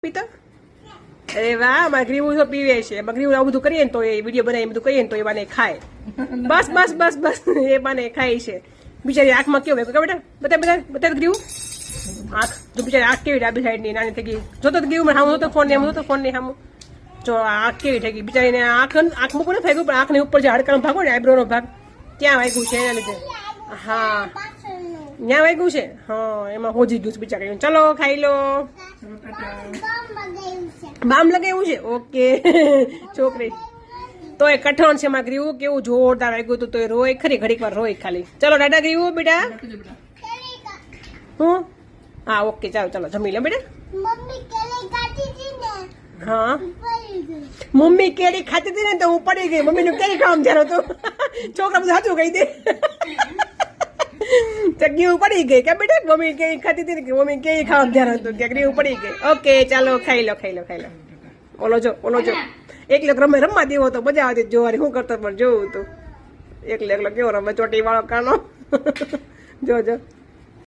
પીતો અરે વાહ મારે ગ્રીવું તો પીવે છે એમાં ગ્રીવું આવું બધું કરીએ ને તો એ વિડીયો બનાવી બધું કહીએ ને તો એ બાને ખાય બસ બસ બસ બસ એ બાને ખાય છે બિચારી આંખમાં કેવું બેટા બધા બધા બધા ગ્રીવું આંખ જો બિચારી આંખ કેવી ડાબી સાઈડ ની નાની થઈ ગઈ જોતો ગ્રીવું માં સામું તો ફોન ને તો ફોન ને સામું જો આંખ કેવી થઈ ગઈ બિચારીને આંખ મૂકું ને ફેંક્યું પણ આંખની ઉપર જે હાડકાનો ભાગ હોય ને આઈબ્રો નો ભાગ ત્યાં વાગ્યું છે એના લીધે હા ત્યાં વાગ્યું છે હા એમાં હોજી ગયું છે બિચારી ચલો ખાઈ લો બામ લગાવ્યું છે ઓકે છોકરી તો એ કઠણ છે એમાં ગ્રીવું કેવું જોરદાર વાગ્યું હતું તો એ રોય ખરી ઘડીક વાર રોય ખાલી ચલો ડાડા ગ્રીવું બેટા હું હા ઓકે ચાલો ચાલો જમી લો બેટા હા મમ્મી કેરી ખાતી હતી ને તો હું પડી ગઈ મમ્મી નું કેરી ખાવાનું ધ્યાન હતું છોકરા બધું સાચું કહી દે ચગ્ગી પડી ગઈ કે બેટા મમ્મી કેરી ખાતી હતી ને કે મમ્મી કેરી ખાવાનું ધ્યાન હતું ચગ્ગી પડી ગઈ ઓકે ચાલો ખાઈ લો ખાઈ લો ખાઈ લો ઓલો જો એકલો રમવા દેવો તો મજા આવતી જોવાની શું કરતો પણ જોવું તું એકલો કેવો રમે ચોટી વાળો કાનો જો